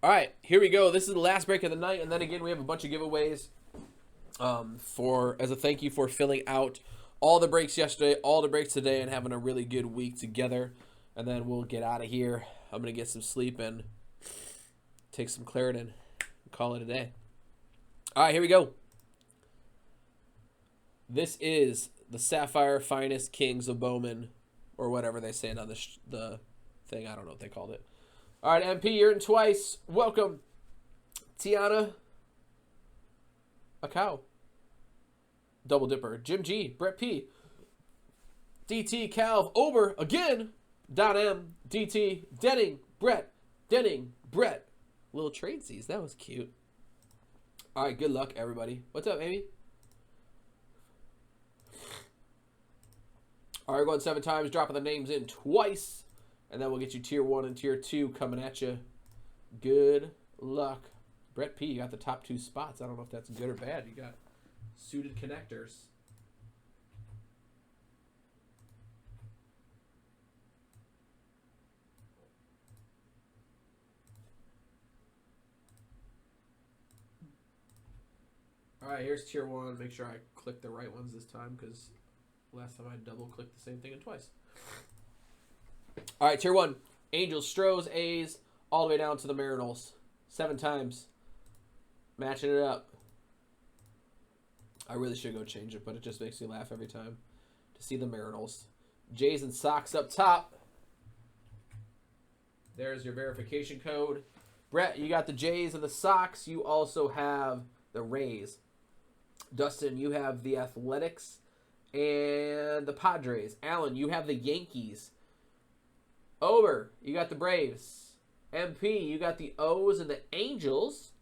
All right, here we go. This is the last break of the night, and then again we have a bunch of giveaways. For as a thank you for filling out all the breaks yesterday, all the breaks today, and having a really good week together. And then we'll get out of here. I'm gonna get some sleep and take some Claritin and call it a day. All right, here we go. This is the Sapphire Finest Kings of Bowman, or whatever they say on the thing. I don't know what they called it. All right, MP, you're in twice. Welcome, Tiana. A cow. Double Dipper. Jim G. Brett P. DT Calv. Ober again. Don M. DT. Denning. Brett. Denning. Brett. Little tradesies. That was cute. All right, good luck, everybody. What's up, Amy? All right, we're going 7 times, dropping the names in twice. And then we'll get you Tier 1 and Tier 2 coming at you. Good luck. Brett P, you got the top 2 spots. I don't know if that's good or bad. You got suited connectors. All right, here's Tier 1. Make sure I click the right ones this time because last time I double-clicked the same thing twice. All right, Tier 1. Angels, Stros, A's, all the way down to the Marinals. 7 times. Matching it up. I really should go change it, but it just makes me laugh every time to see the Marinals. Jays and Sox up top. There's your verification code. Brett, you got the Jays and the Sox. You also have the Rays. Dustin, you have the Athletics and the Padres. Alan, you have the Yankees. Ober, you got the Braves. MP, you got the O's and the Angels.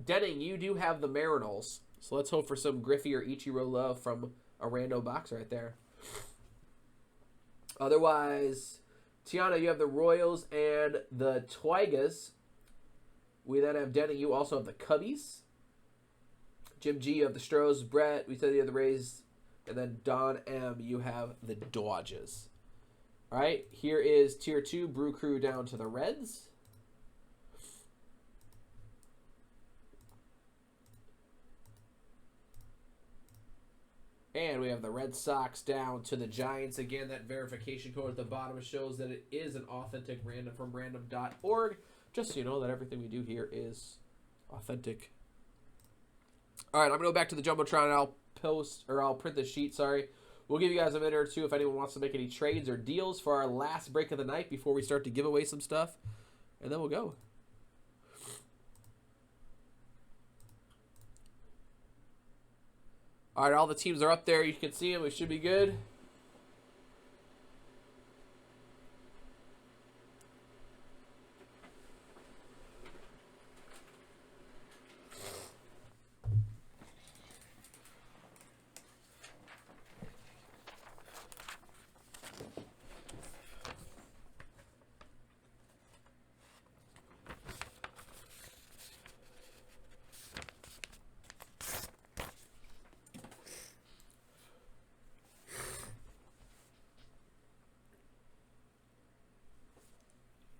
Denning, you do have the Marinals. So let's hope for some Griffey or Ichiro love from a rando box right there. Otherwise, Tiana, you have the Royals and the Tigers. We then have Denning, you also have the Cubbies. Jim G, you have the Stros. Brett, we said you have the Rays. And then Don M, you have the Dodgers. All right, here is Tier 2, Brew Crew down to the Reds. And we have the Red Sox down to the Giants. Again, that verification code at the bottom shows that it is an authentic random from random.org. Just so you know that everything we do here is authentic. All right, I'm going to go back to the Jumbotron and I'll print the sheet, sorry. We'll give you guys a minute or two if anyone wants to make any trades or deals for our last break of the night before we start to give away some stuff. And then we'll go. All right, all the teams are up there. You can see them. We should be good.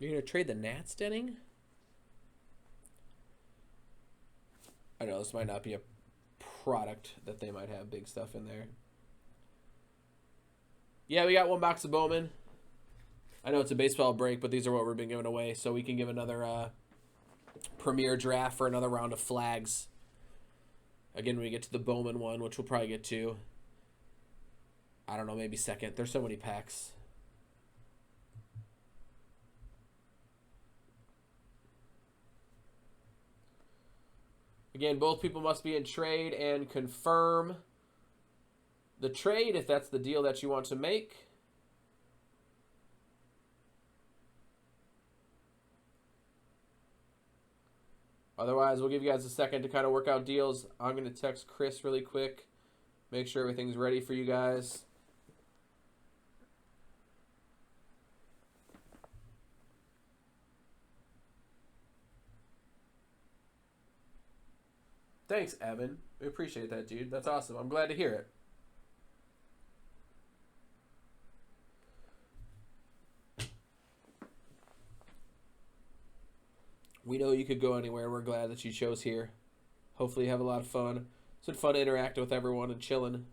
You're going to trade the Nats, Denning? I know this might not be a product that they might have big stuff in there. Yeah, we got 1 box of Bowman. I know it's a baseball break, but these are what we've been giving away, so we can give another premier draft for another round of flags. Again, when we get to the Bowman one, which we'll probably get to. I don't know, maybe second. There's so many packs. Again, both people must be in trade and confirm the trade if that's the deal that you want to make. Otherwise, we'll give you guys a second to kind of work out deals. I'm going to text Chris really quick. Make sure everything's ready for you guys. Thanks, Evan. We appreciate that, dude. That's awesome. I'm glad to hear it. We know you could go anywhere. We're glad that you chose here. Hopefully you have a lot of fun. It's been fun to interact with everyone and chilling.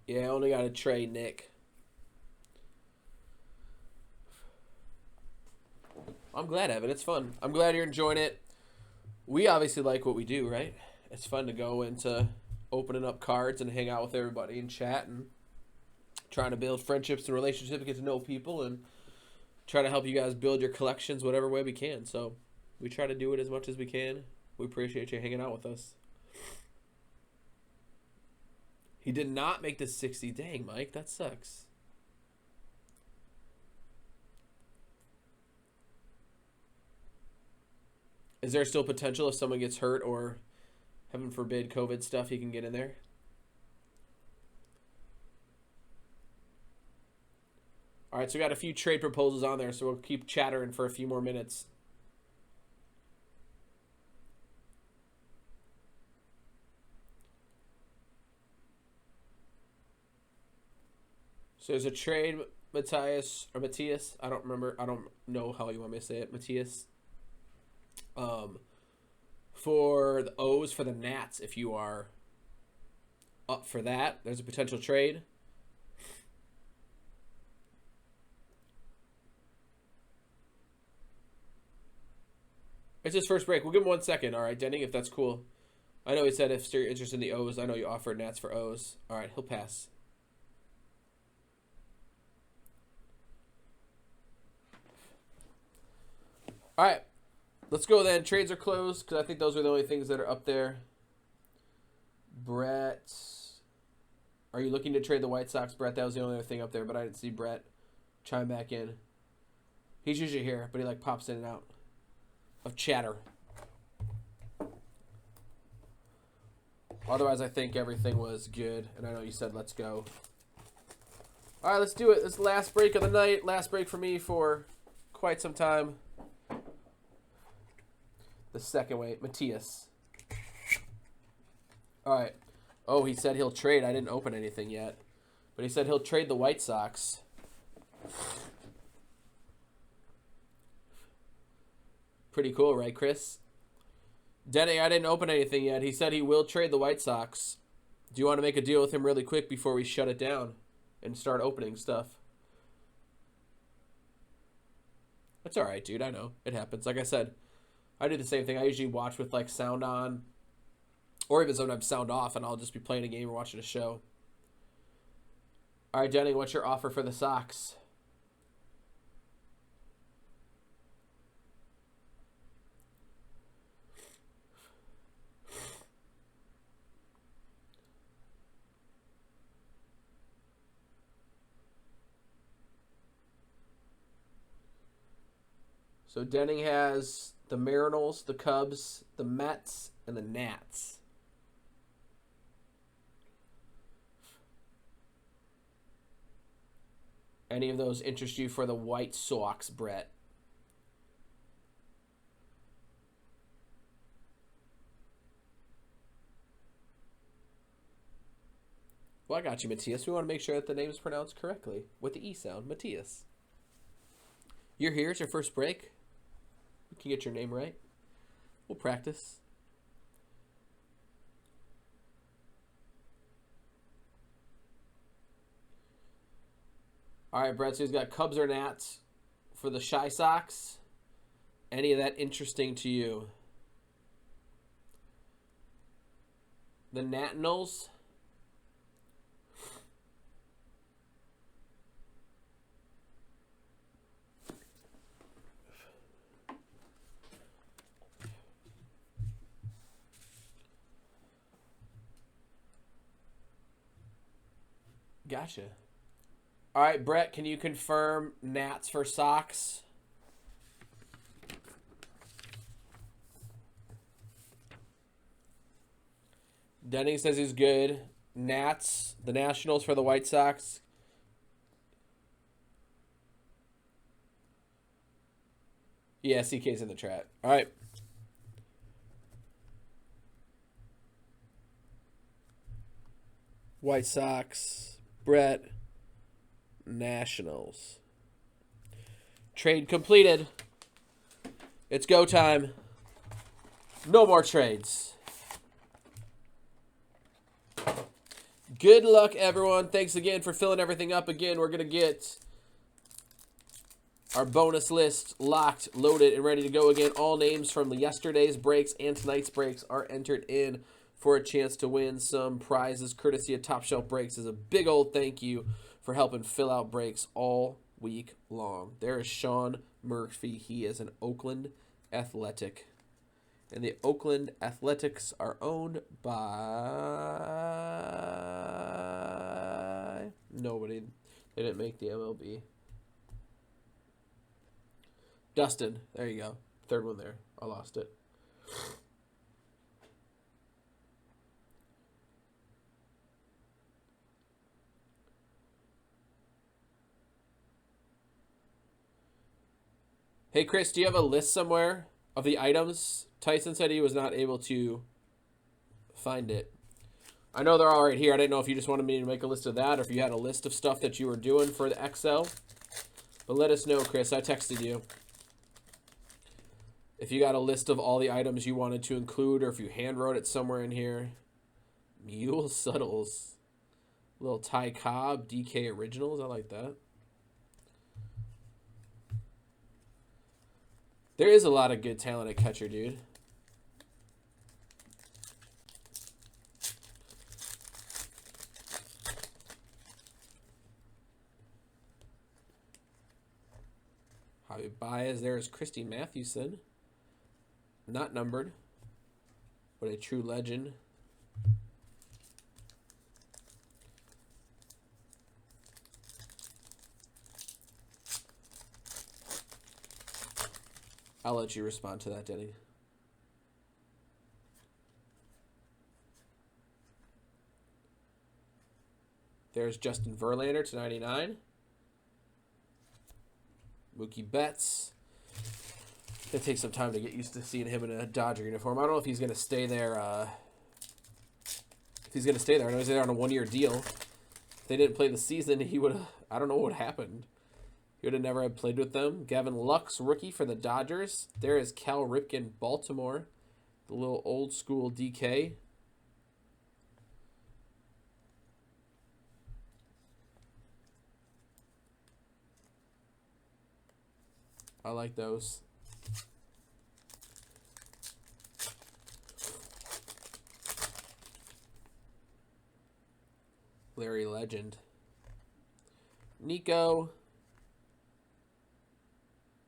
Yeah, I only got to trade Nick. I'm glad, Evan. It's fun. I'm glad you're enjoying it. We obviously like what we do, right? It's fun to go into opening up cards and hang out with everybody and chat and trying to build friendships and relationships and get to know people and try to help you guys build your collections whatever way we can. So we try to do it as much as we can. We appreciate you hanging out with us. He did not make the 60. Dang, Mike, that sucks. Is there still potential if someone gets hurt or, heaven forbid, COVID stuff, he can get in there? All right, so we got a few trade proposals on there, so we'll keep chattering for a few more minutes. So there's a trade, Matthias. I don't remember. I don't know how you want me to say it. Matthias. For the O's for the Nats, if you are up for that, there's a potential trade. It's his first break. We'll give him 1 second. All right, Denning, if that's cool. I know he said if you're interested in the O's, I know you offered Nats for O's. All right, he'll pass. All right, let's go then. Trades are closed because I think those are the only things that are up there. Brett, are you looking to trade the White Sox, Brett? That was the only other thing up there, but I didn't see Brett chime back in. He's usually here, but he like pops in and out of chatter. Otherwise, I think everything was good, and I know you said let's go. All right, let's do it. This is the last break of the night. Last break for me for quite some time. The second way, Matthias. All right. Oh, he said he'll trade. I didn't open anything yet. But he said he'll trade the White Sox. Pretty cool, right, Chris? Denny, I didn't open anything yet. He said he will trade the White Sox. Do you want to make a deal with him really quick before we shut it down and start opening stuff? That's all right, dude. I know. It happens. Like I said, I do the same thing. I usually watch with like sound on or even sometimes sound off, and I'll just be playing a game or watching a show. All right, Denny, what's your offer for the Sox? So Denning has the Mariners, the Cubs, the Mets, and the Nats. Any of those interest you for the White Sox, Brett? Well, I got you, Matthias. We want to make sure that the name is pronounced correctly with the E sound, Matthias. You're here. It's your first break. You can get your name right. We'll practice. All right, Brett, so he's got Cubs or Nats for the Shy Sox. Any of that interesting to you? The Nationals. Gotcha. All right, Brett, can you confirm Nats for Sox? Denning says he's good. Nats, the Nationals for the White Sox. Yeah, CK's in the chat. All right. White Sox, Brett, Nationals. Trade completed. It's go time. No more trades. Good luck, everyone. Thanks again for filling everything up again. We're going to get our bonus list locked, loaded, and ready to go again. All names from yesterday's breaks and tonight's breaks are entered in for a chance to win some prizes courtesy of Top Shelf Breaks. Is a big old thank you for helping fill out breaks all week long. There is Sean Murphy. He is an Oakland Athletic. And the Oakland Athletics are owned by nobody. They didn't make the MLB. Dustin. There you go. Third one there. I lost it. Hey, Chris, do you have a list somewhere of the items? Tyson said he was not able to find it. I know they're all right here. I didn't know if you just wanted me to make a list of that or if you had a list of stuff that you were doing for the XL. But let us know, Chris. I texted you. If you got a list of all the items you wanted to include or if you hand wrote it somewhere in here. Mule Suttles. Little Ty Cobb, DK Originals. I like that. There is a lot of good talent at catcher, dude. Javi Baez. There is Christy Mathewson. Not numbered, but a true legend. I'll let you respond to that, Denny. There's Justin Verlander to 99. Mookie Betts. It takes some time to get used to seeing him in a Dodger uniform. I don't know if he's going to stay there. I know he's there on a one-year deal. If they didn't play the season, he would have. I don't know what happened. He would have never had played with them. Gavin Lux, rookie for the Dodgers. There is Cal Ripken, Baltimore. The little old school DK. I like those. Larry Legend. Nico.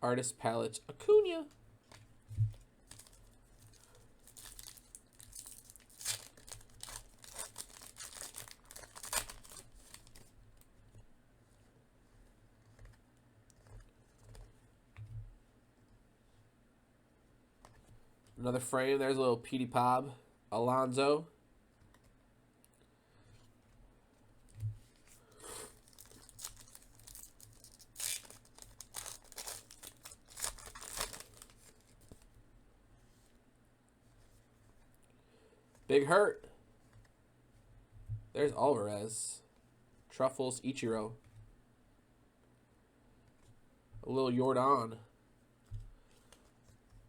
Artist Palette. Acuna. Another frame. There's a little Petey Pob. Alonzo. Big Hurt. There's Alvarez. Truffles, Ichiro. A little Jordan.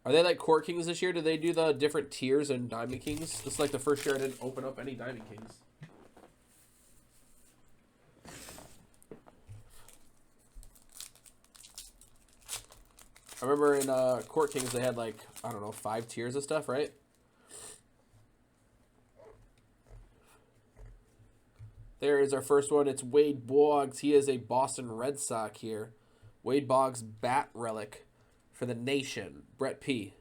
Are they like Court Kings this year? Do they do the different tiers and Diamond Kings? This is like the first year I didn't open up any Diamond Kings. I remember in Court Kings they had like, I don't know, 5 tiers of stuff, right? There is our first one. It's Wade Boggs. He is a Boston Red Sox here. Wade Boggs bat relic for the nation. Brett P.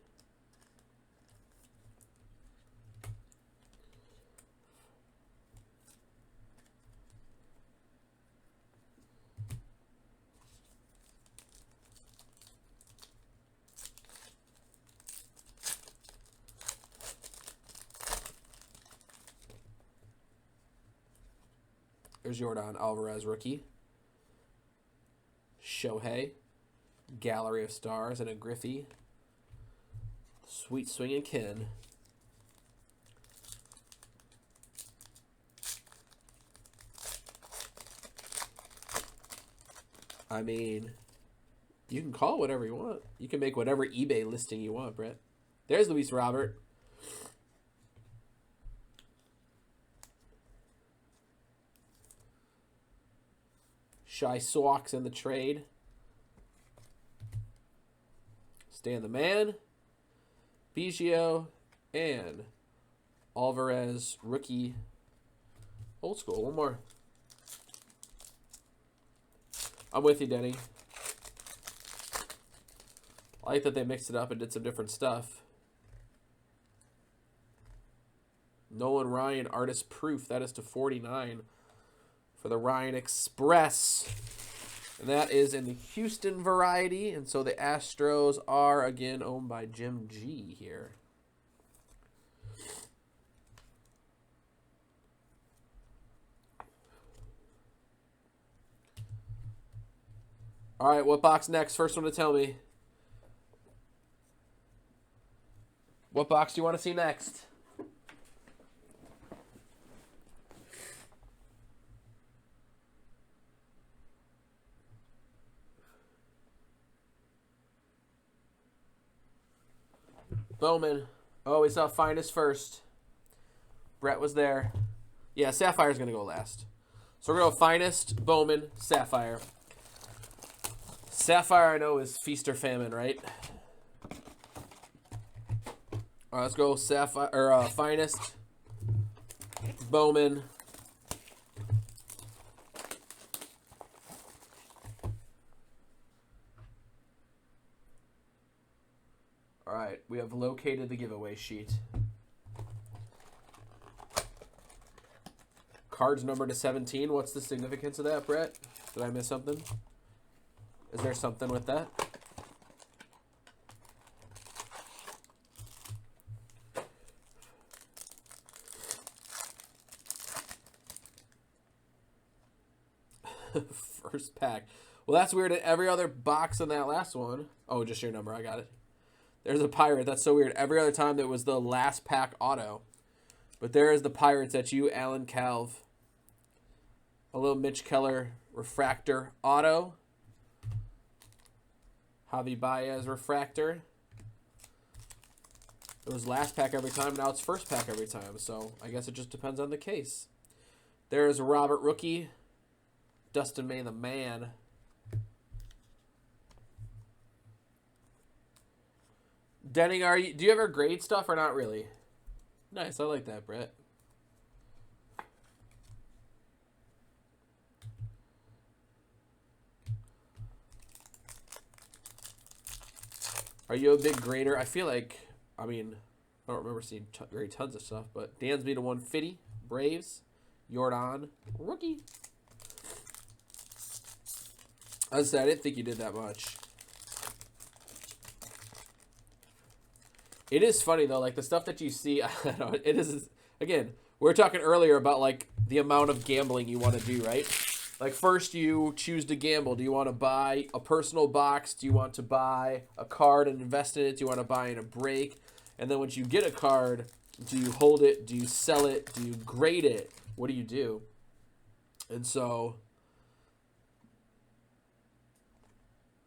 There's Yordan Alvarez, rookie. Shohei. Gallery of Stars and a Griffey. Sweet swinging Ken. I mean, you can call it whatever you want. You can make whatever eBay listing you want, Brett. There's Luis Robert. Shy Sox in the trade. Stan the Man. Biggio. And Alvarez, rookie. Old school. One more. I'm with you, Denny. I like that they mixed it up and did some different stuff. Nolan Ryan, artist proof. That is to 49 for the Ryan Express. And that is in the Houston variety. And so the Astros are, again, owned by Jim G here. All right, what box next? First one to tell me. What box do you want to see next? Bowman. Oh, we saw Finest first. Brett was there. Yeah, Sapphire's going to go last. So we're going to go Finest, Bowman, Sapphire. Sapphire, I know, is feast or famine, right? All right, let's go Sapphire or Finest, Bowman. All right, we have located the giveaway sheet. Cards numbered to 17. What's the significance of that, Brett? Did I miss something? Is there something with that? First pack. Well, that's weird. Every other box in that last one. Oh, just your number. I got it. There's a Pirate. That's so weird. Every other time that was the last pack auto. But there is the Pirates at you, Alan Calv. A little Mitch Keller refractor auto. Javi Baez refractor. It was last pack every time. Now it's first pack every time. So I guess it just depends on the case. There's Robert rookie. Dustin May the man. Denning, do you ever grade stuff or not really? Nice, I like that, Brett. Are you a big grader? I feel like, I mean, I don't remember seeing grade tons of stuff, but Dansby to 150, Braves, Yordan, rookie. As I said, I didn't think you did that much. It is funny, though, like, the stuff that you see, I don't know, it is, again, we were talking earlier about, like, the amount of gambling you want to do, right? Like, first you choose to gamble. Do you want to buy a personal box? Do you want to buy a card and invest in it? Do you want to buy in a break? And then once you get a card, do you hold it? Do you sell it? Do you grade it? What do you do? And so,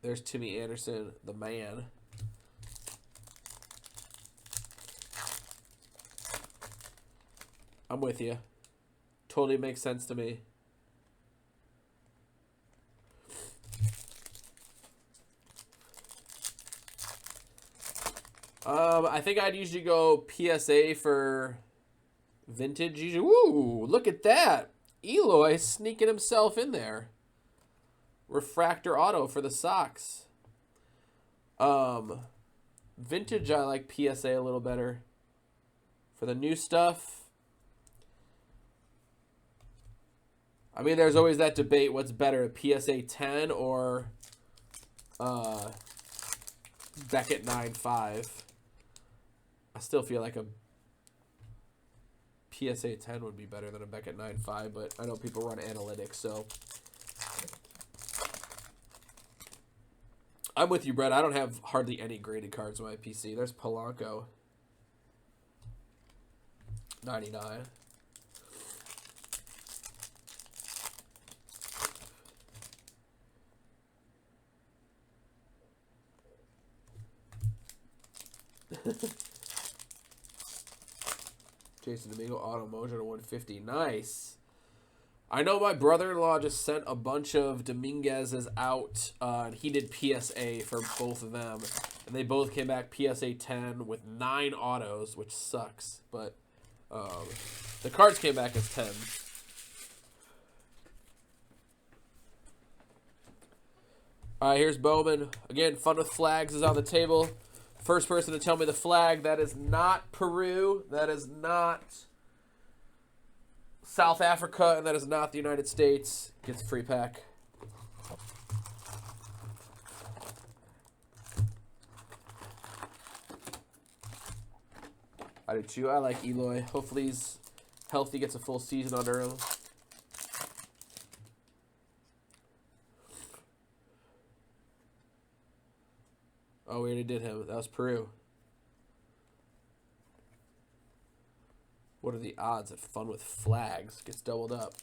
there's Timmy Anderson, the man. I'm with you. Totally makes sense to me. I think I'd usually go PSA for vintage. Usually, woo! Look at that, Eloy sneaking himself in there. Refractor auto for the Sox. Vintage, I like PSA a little better. For the new stuff, I mean, there's always that debate. What's better, a PSA 10 or Beckett 9.5? I still feel like a PSA 10 would be better than a Beckett 9.5, but I know people run analytics, so. I'm with you, Brett. I don't have hardly any graded cards on my PC. There's Polanco. 99. Jason Domingo, Auto Mojo to 150. Nice. I know my brother-in-law just sent a bunch of Dominguez's out, and he did PSA for both of them. And they both came back PSA 10 with 9 autos, which sucks. But the cards came back as 10. All right, here's Bowman. Again, Fun with Flags is on the table. First person to tell me the flag, that is not Peru. That is not South Africa, and that is not the United States. Gets a free pack. I do too. I like Eloy. Hopefully he's healthy, gets a full season under him. Oh, we already did him. That was Peru. What are the odds that Fun with Flags gets doubled up?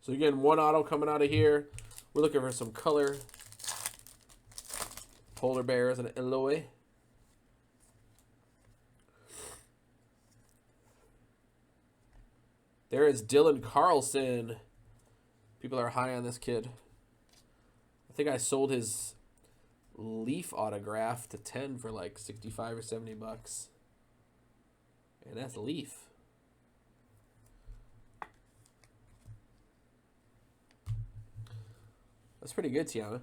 So again, one auto coming out of here. We're looking for some color. Polar Bears and Eloy. There is Dylan Carlson. People are high on this kid. I think I sold his Leaf autograph to 10 for like 65 or 70 bucks. And that's Leaf. That's pretty good, Tiana.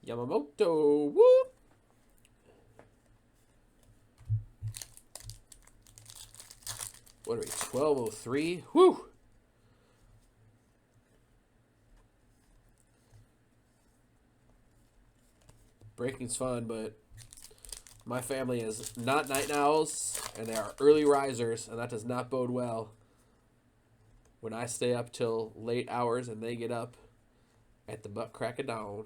Yamamoto, whoop! What are we, 1203? Whew! Breaking's fun, but my family is not night owls, and they are early risers, and that does not bode well. When I stay up till late hours and they get up at the butt crack of dawn.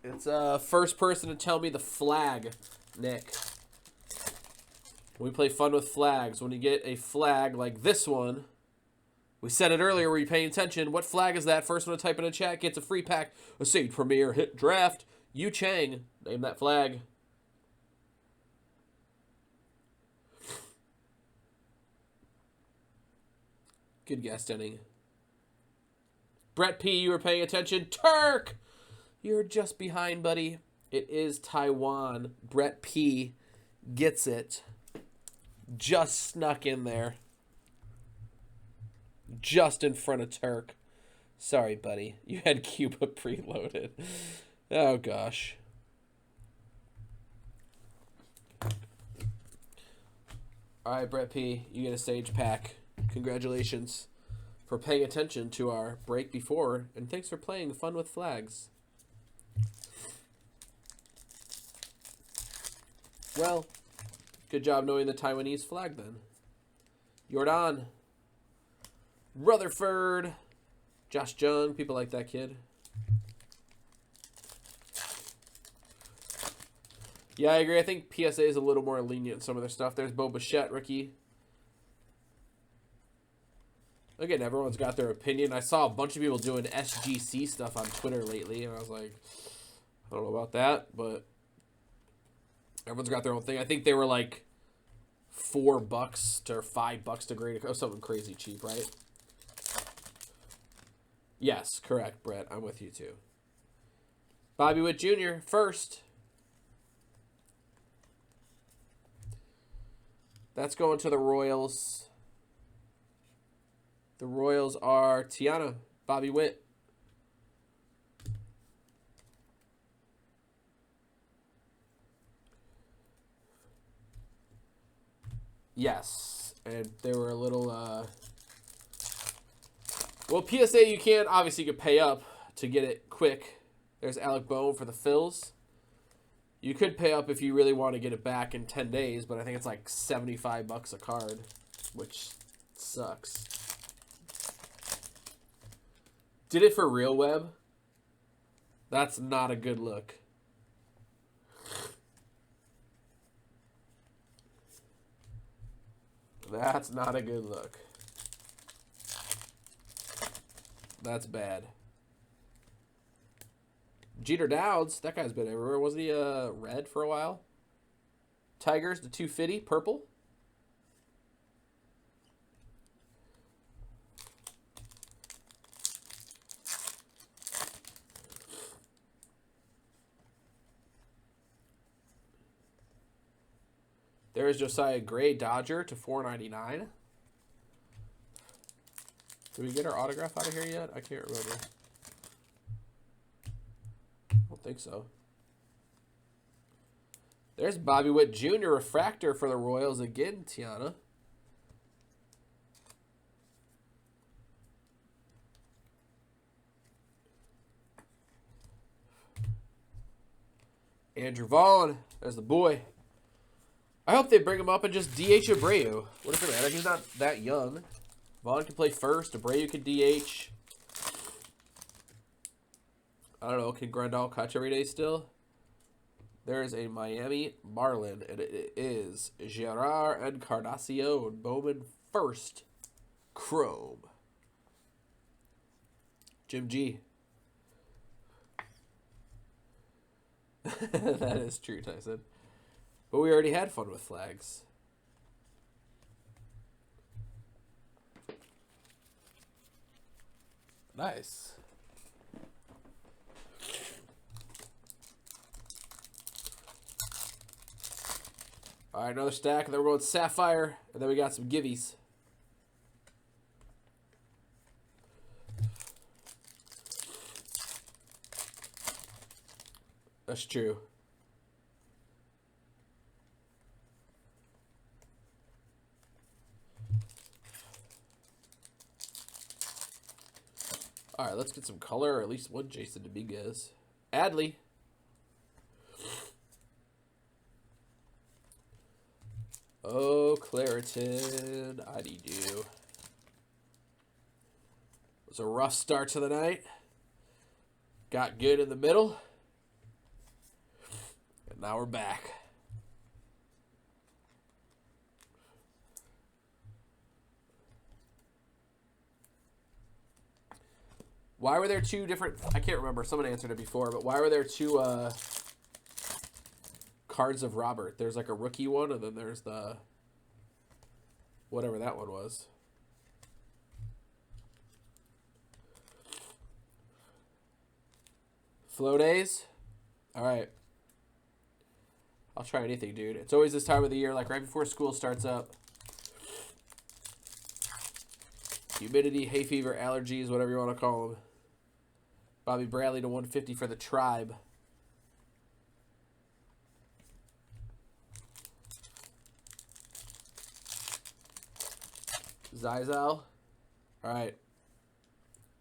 It's first person to tell me the flag, Nick. We play Fun with Flags. When you get a flag like this one, we said it earlier, were you paying attention? What flag is that? First one to type in a chat gets a free pack. A Sage Premier Hit Draft. Yu Chang. Name that flag. Good guess, Denning. Brett P., you were paying attention. Turk! You're just behind, buddy. It is Taiwan. Brett P. gets it. Just snuck in there. Just in front of Turk. Sorry, buddy. You had Cuba preloaded. Oh, gosh. All right, Brett P., you get a Sage pack. Congratulations for paying attention to our break before, and thanks for playing Fun with Flags. Well, good job knowing the Taiwanese flag then. Jordan. Rutherford. Josh Jung. People like that kid. Yeah, I agree. I think PSA is a little more lenient in some of their stuff. There's Bo Bichette, rookie. Again, everyone's got their opinion. I saw a bunch of people doing SGC stuff on Twitter lately, and I was like, I don't know about that, but everyone's got their own thing. I think they were like $4 or $5 to grade. Oh, something crazy cheap, right? Yes, correct, Brett. I'm with you too. Bobby Witt Jr. first. That's going to the Royals. The Royals are Tiana, Bobby Witt. Yes, and they were a little, well, PSA you can, obviously you could pay up to get it quick. There's Alec Bohm for the Phils. You could pay up if you really want to get it back in 10 days, but I think it's like $75 a card, which sucks. Did it for real, Web? That's not a good look. That's not a good look. That's bad. Jeter Dowds, that guy's been everywhere. Wasn't he red for a while? Tigers, the 250, purple. There's Josiah Gray, Dodger to 499. Did we get our autograph out of here yet? I can't remember. I don't think so. There's Bobby Witt Jr. refractor for the Royals again, Tiana. Andrew Vaughn, there's the boy. I hope they bring him up and just DH Abreu. What does it matter? He's not that young. Vaughn can play first. Abreu can DH. I don't know. Can Grandal catch every day still? There's a Miami Marlin, and it is Gerard Encarnacion. Bowman first. Chrome. Jim G. That is true, Tyson. But we already had fun with flags. Nice. All right, another stack, and then we're going Sapphire, and then we got some givvies. That's true. All right, let's get some color, or at least one Jason Dominguez. Adley. Oh, Claritin, I need you. It was a rough start to the night. Got good in the middle. And now we're back. Why were there two different... I can't remember. Someone answered it before, but why were there two cards of Robert? There's like a rookie one, and then there's the... whatever that one was. Flow days? Alright. I'll try anything, dude. It's always this time of the year, like right before school starts up. Humidity, hay fever, allergies, whatever you want to call them. Bobby Bradley to 150 for the Tribe. Zizal. Alright.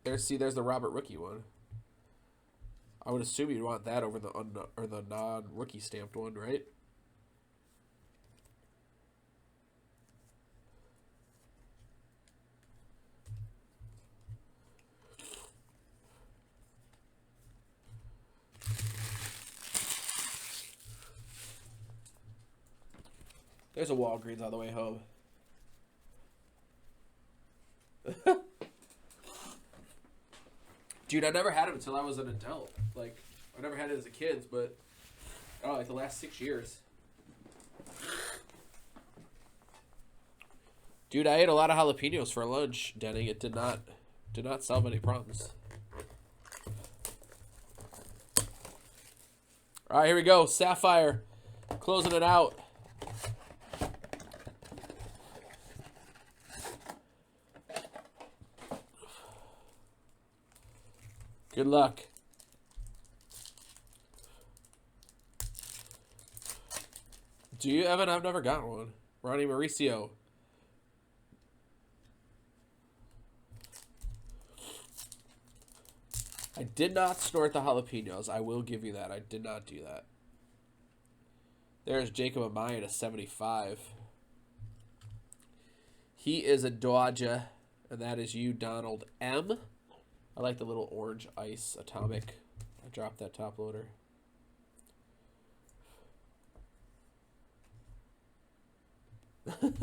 There's the Robert rookie one. I would assume you'd want that over the non-rookie stamped one, right? There's a Walgreens on the way home. Dude, I never had it until I was an adult. Like, I never had it as a kid, but like the last 6 years. Dude, I ate a lot of jalapenos for lunch, Denning. It did not solve any problems. All right, here we go. Sapphire, closing it out. Good luck. Do you, Evan? I've never got one. Ronnie Mauricio. I did not snort the jalapenos. I will give you that. I did not do that. There's Jacob Amaya to 75. He is a Dodger, and that is you, Donald M. I like the little orange ice atomic. I dropped that top loader. We'll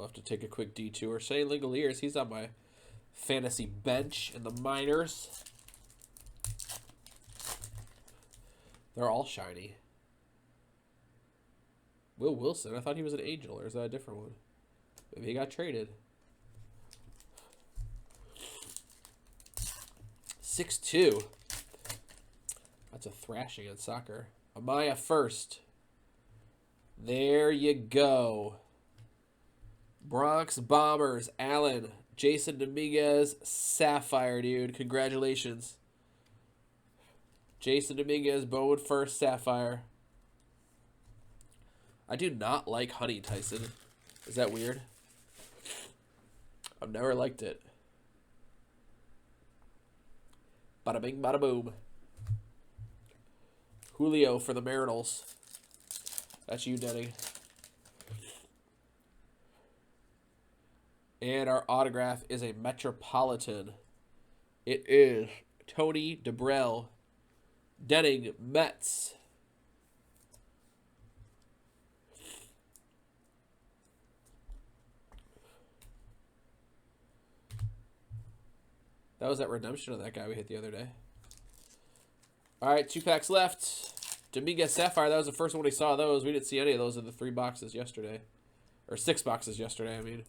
have to take a quick detour. Shane Langoliers, he's on my fantasy bench in the minors. They're all shiny. Will Wilson, I thought he was an Angel, or is that a different one? Maybe he got traded. 6'2". That's a thrashing in soccer. Amaya first. There you go. Bronx Bombers, Allen, Jason Dominguez, Sapphire, dude. Congratulations. Jason Dominguez, Bowman first, Sapphire. I do not like Honey Tyson. Is that weird? I've never liked it. Bada bing, bada boom. Julio for the Marinals. That's you, Denny. And our autograph is a Metropolitan. It is Tony DeBrell. Denning, Mets. That was that redemption of that guy we hit the other day. All right, 2 packs left. Dominguez Sapphire, that was the first one we saw of those. We didn't see any of those in the 3 boxes yesterday. Or 6 boxes yesterday, I mean.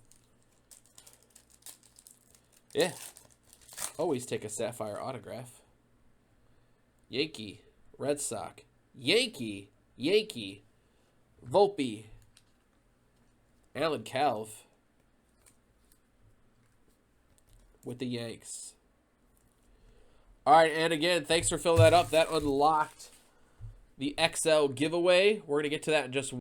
Yeah. Always take a Sapphire autograph. Yankee. Red Sox. Yankee. Yankee. Volpe. Alan Calv. With the Yanks. All right, and again, thanks for filling that up. That unlocked the XL giveaway. We're going to get to that in just